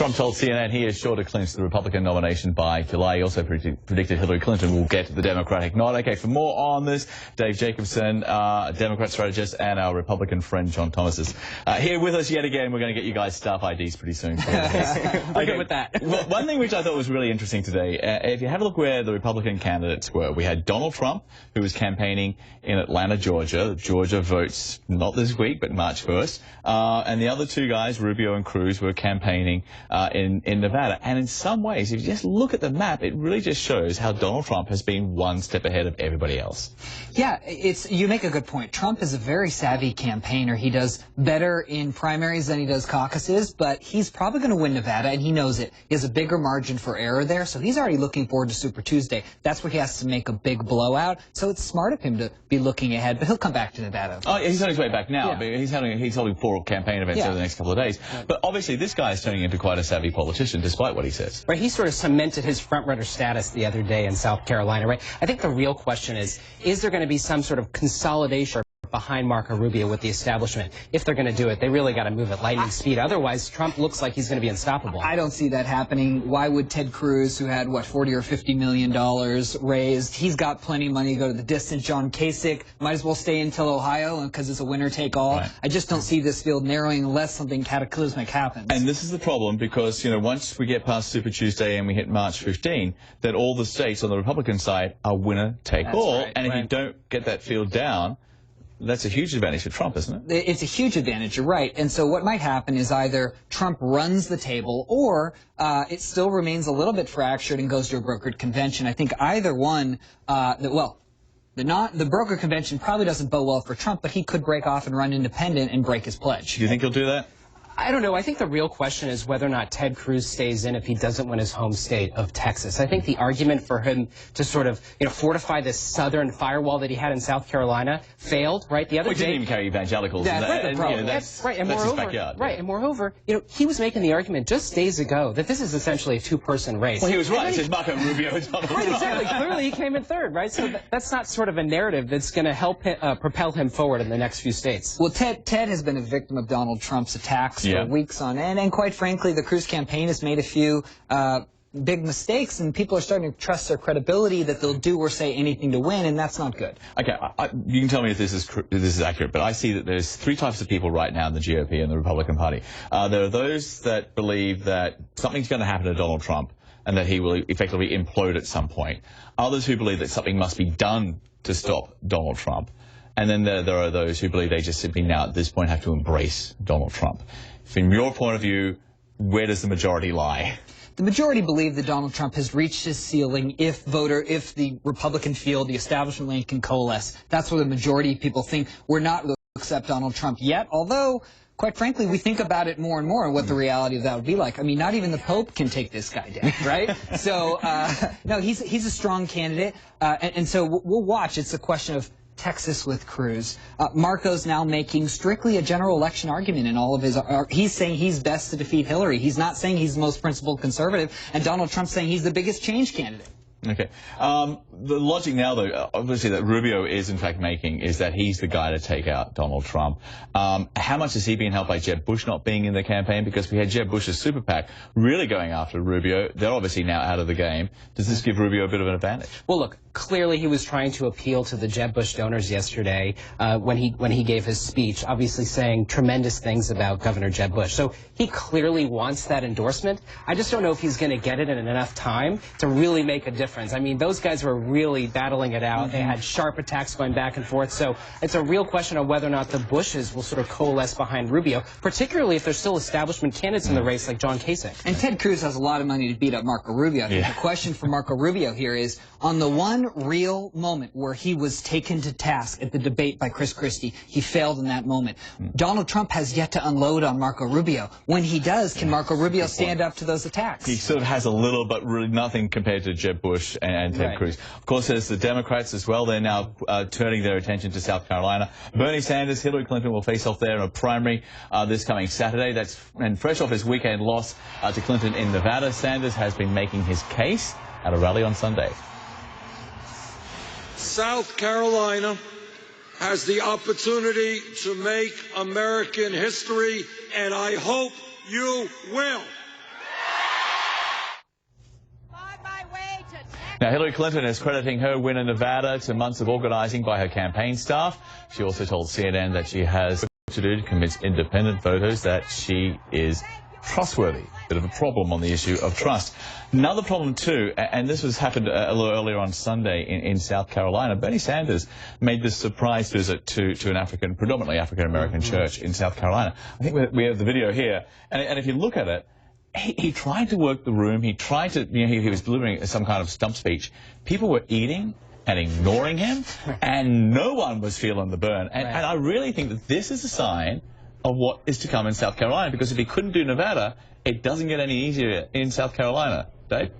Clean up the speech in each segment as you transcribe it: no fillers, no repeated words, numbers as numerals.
Trump told CNN he is sure to clinch the Republican nomination by July. He also predicted Hillary Clinton will get the Democratic nod. Okay, for more on this, Dave Jacobson, Democrat strategist, and our Republican friend John Thomas is here with us yet again. We're going to get you guys staff IDs pretty soon. We're good with that. Well, one thing which I thought was really interesting today, if you have a look where the Republican candidates were, we had Donald Trump, who was campaigning in Atlanta, Georgia. Georgia votes not this week, but March 1st. And the other two guys, Rubio and Cruz, were campaigning in Nevada. And in some ways, if you just look at the map, it really just shows how Donald Trump has been one step ahead of everybody else. Yeah, you make a good point. Trump is a very savvy campaigner. He does better in primaries than he does caucuses, but he's probably going to win Nevada, and he knows it. He has a bigger margin for error there, so he's already looking forward to Super Tuesday. That's where he has to make a big blowout, so it's smart of him to be looking ahead, but he'll come back to Nevada. Oh, he's on his way back now. Yeah. But he's holding 4 campaign events over the next couple of days. But obviously, this guy is turning into quite a savvy politician, despite what he says. Right, he sort of cemented his front-runner status the other day in South Carolina, right? I think the real question is there going to be some sort of consolidation behind Marco Rubio with the establishment? If they're going to do it, they really got to move at lightning speed. Otherwise, Trump looks like he's going to be unstoppable. I don't see that happening. Why would Ted Cruz, who had, what, $40 or $50 million raised, he's got plenty of money to go to the distance. John Kasich might as well stay until Ohio because it's a winner-take-all. Right. I just don't see this field narrowing unless something cataclysmic happens. And this is the problem because, you know, once we get past Super Tuesday and we hit March 15, then all the states on the Republican side are winner-take-all. Right, and if you don't get that field down, that's a huge advantage for Trump, isn't it? It's a huge advantage, you're right. And so what might happen is either Trump runs the table or it still remains a little bit fractured and goes to a brokered convention. I think either one, the broker convention probably doesn't bode well for Trump, but he could break off and run independent and break his pledge. Do you think he'll do that? I don't know. I think the real question is whether or not Ted Cruz stays in if he doesn't win his home state of Texas. I think the argument for him to sort of, fortify this southern firewall that he had in South Carolina failed, right? The other day, didn't even carry evangelicals. That's right. That's right. And that's moreover, his backyard. Right. And moreover, he was making the argument just days ago that this is essentially a two-person race. Well, he was right. He said Marco Rubio and Donald Trump. Right, exactly. Clearly, he came in third, right? So that's not sort of a narrative that's going to help propel him forward in the next few states. Well, Ted has been a victim of Donald Trump's attacks for weeks on end. And quite frankly, the Cruz campaign has made a few big mistakes, and people are starting to trust their credibility that they'll do or say anything to win, and that's not good. Okay, you can tell me if this is accurate, but I see that there's 3 types of people right now in the GOP and the Republican Party. There are those that believe that something's going to happen to Donald Trump and that he will effectively implode at some point. Others who believe that something must be done to stop Donald Trump. And then there are those who believe they just simply now at this point have to embrace Donald Trump. From your point of view, where does the majority lie? The majority believe that Donald Trump has reached his ceiling if the Republican field, the establishment lane can coalesce. That's where the majority of people think we're not going to accept Donald Trump yet, although, quite frankly, we think about it more and more and what the reality of that would be like. I mean, not even the Pope can take this guy down, right? So, no, he's a strong candidate, and so we'll watch. It's a question of Texas with Cruz. Marco's now making strictly a general election argument in all of his. He's saying he's best to defeat Hillary. He's not saying he's the most principled conservative. And Donald Trump's saying he's the biggest change candidate. Okay. The logic now, though, obviously that Rubio is in fact making is that he's the guy to take out Donald Trump. How much has he been helped by Jeb Bush not being in the campaign? Because we had Jeb Bush's super PAC really going after Rubio. They're obviously now out of the game. Does this give Rubio a bit of an advantage? Well, look, clearly he was trying to appeal to the Jeb Bush donors yesterday when he gave his speech, obviously saying tremendous things about Governor Jeb Bush. So he clearly wants that endorsement. I just don't know if he's going to get it in enough time to really make a difference. I mean, those guys were really battling it out. They had sharp attacks going back and forth. So it's a real question of whether or not the Bushes will sort of coalesce behind Rubio, particularly if there's still establishment candidates in the race like John Kasich. And Ted Cruz has a lot of money to beat up Marco Rubio. I think the question for Marco Rubio here is, on the one real moment where he was taken to task at the debate by Chris Christie, he failed in that moment. Donald Trump has yet to unload on Marco Rubio. When he does, can Marco Rubio stand up to those attacks? He sort of has a little, but really nothing compared to Jeb Bush and Ted Cruz. Of course, there's the Democrats as well. They're now turning their attention to South Carolina. Bernie Sanders, Hillary Clinton will face off there in a primary this coming Saturday. And fresh off his weekend loss to Clinton in Nevada, Sanders has been making his case at a rally on Sunday. South Carolina has the opportunity to make American history, and I hope you will. Now, Hillary Clinton is crediting her win in Nevada to months of organizing by her campaign staff. She also told CNN that she has to do to convince independent voters that she is trustworthy. Bit of a problem on the issue of trust. Another problem too, and this happened a little earlier on Sunday in South Carolina. Bernie Sanders made this surprise visit to an predominantly African-American church in South Carolina. I think we have the video here, and if you look at it, he tried to work the room. He tried to, he was delivering some kind of stump speech. People were eating and ignoring him, and no one was feeling the burn. And I really think that this is a sign of what is to come in South Carolina, because if he couldn't do Nevada, it doesn't get any easier in South Carolina. Dave?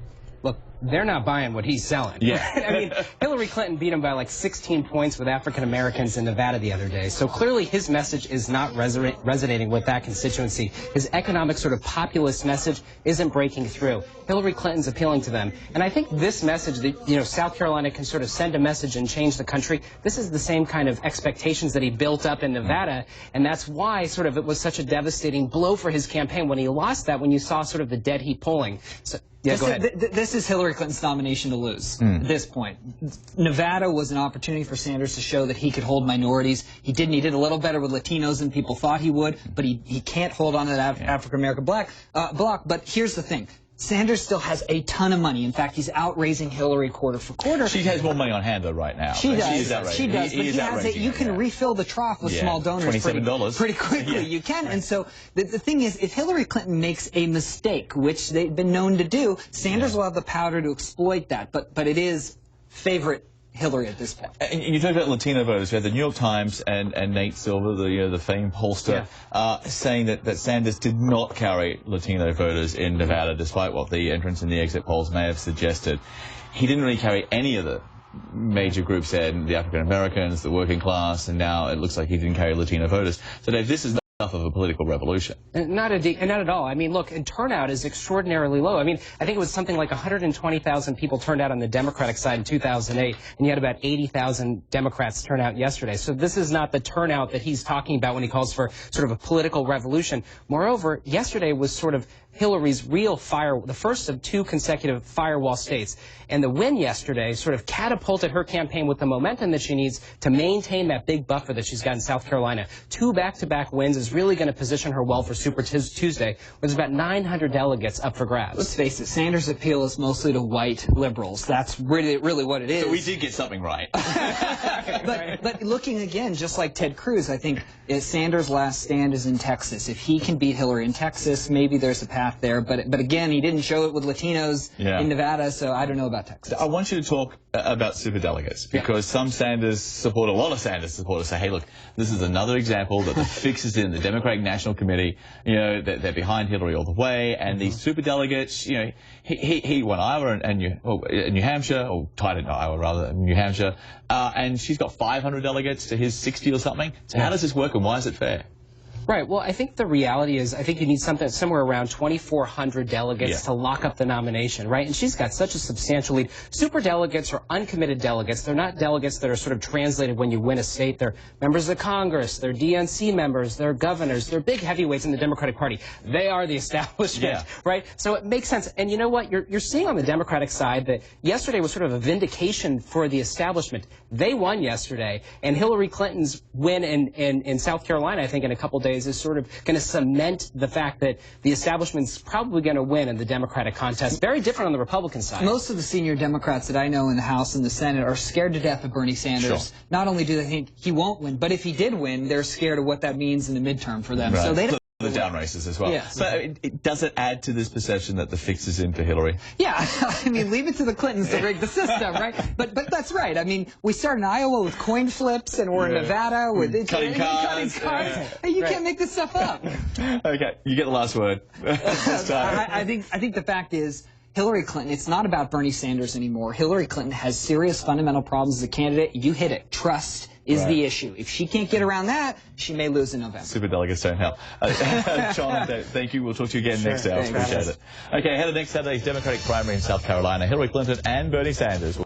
Look, they're not buying what he's selling. Yeah. I mean, Hillary Clinton beat him by like 16 points with African Americans in Nevada the other day. So clearly his message is not resonating with that constituency. His economic sort of populist message isn't breaking through. Hillary Clinton's appealing to them. And I think this message that, South Carolina can sort of send a message and change the country, this is the same kind of expectations that he built up in Nevada. And that's why sort of it was such a devastating blow for his campaign when he lost that, when you saw sort of the dead heat polling. So, yeah, go ahead. This is Hillary Clinton's nomination to lose at this point. Nevada was an opportunity for Sanders to show that he could hold minorities. He didn't. He did a little better with Latinos than people thought he would, but he can't hold on to that African-American block. But here's the thing. Sanders still has a ton of money. In fact, he's outraising Hillary quarter for quarter. She has more money on hand, though, right now. She does. She does. But he has it. You can refill the trough with small donors $27 pretty quickly. You can. And so the thing is, if Hillary Clinton makes a mistake, which they've been known to do, Sanders will have the powder to exploit that. But it is favorite Hillary at this point. And you talk about Latino voters. We had the New York Times and Nate Silver, the famed pollster, saying that Sanders did not carry Latino voters in Nevada, despite what the entrance and the exit polls may have suggested. He didn't really carry any of the major groups there, the African Americans, the working class, and now it looks like he didn't carry Latino voters. So Dave, this is enough of a political revolution. Not at all. I mean, look, and turnout is extraordinarily low. I mean, I think it was something like 120,000 people turned out on the Democratic side in 2008, and you had about 80,000 Democrats turn out yesterday. So this is not the turnout that he's talking about when he calls for sort of a political revolution. Moreover, yesterday was sort of Hillary's real the first of two consecutive firewall states. And the win yesterday sort of catapulted her campaign with the momentum that she needs to maintain that big buffer that she's got in South Carolina. 2 back-to-back wins is really going to position her well for Super Tuesday, where there's about 900 delegates up for grabs. Let's face it, Sanders' appeal is mostly to white liberals. That's really what it is. So we did get something right. But looking again, just like Ted Cruz, I think Sanders' last stand is in Texas. If he can beat Hillary in Texas, maybe there's a path there. But again, he didn't show it with Latinos in Nevada, so I don't know about Texas. I want you to talk about superdelegates, because some Sanders supporters, a lot of Sanders supporters say, hey, look, this is another example that the fix is in the Democratic National Committee. They're behind Hillary all the way, and these superdelegates, he won Iowa and New Hampshire, or tied in Iowa rather, New Hampshire, and she's got 500 delegates to his 60 or something. So how does this work, and why is it fair? Right. Well, I think the reality is, I think you need somewhere around 2,400 delegates to lock up the nomination, right? And she's got such a substantial lead. Super delegates are uncommitted delegates. They're not delegates that are sort of translated when you win a state. They're members of Congress. They're DNC members. They're governors. They're big heavyweights in the Democratic Party. They are the establishment, right? So it makes sense. And you know what? You're seeing on the Democratic side that yesterday was sort of a vindication for the establishment. They won yesterday, and Hillary Clinton's win in South Carolina, I think, in a couple days, is sort of going to cement the fact that the establishment's probably going to win in the Democratic contest. Very different on the Republican side. Most of the senior Democrats that I know in the House and the Senate are scared to death of Bernie Sanders. Sure. Not only do they think he won't win, but if he did win, they're scared of what that means in the midterm for them. Right. So they don't. The down races as well. Yes. But does it add to this perception that the fix is in for Hillary? Yeah, I mean, leave it to the Clintons to rig the system, right? But that's right. I mean, we start in Iowa with coin flips, and we're in Nevada with cutting cards. Hey, you can't make this stuff up. Okay, you get the last word. I think the fact is, Hillary Clinton, it's not about Bernie Sanders anymore. Hillary Clinton has serious fundamental problems as a candidate. You hit it. Trust is the issue. If she can't get around that, she may lose in November. Superdelegates don't help. Sean, thank you. We'll talk to you again next hour. Appreciate it. Okay, ahead of next Saturday's Democratic primary in South Carolina, Hillary Clinton and Bernie Sanders.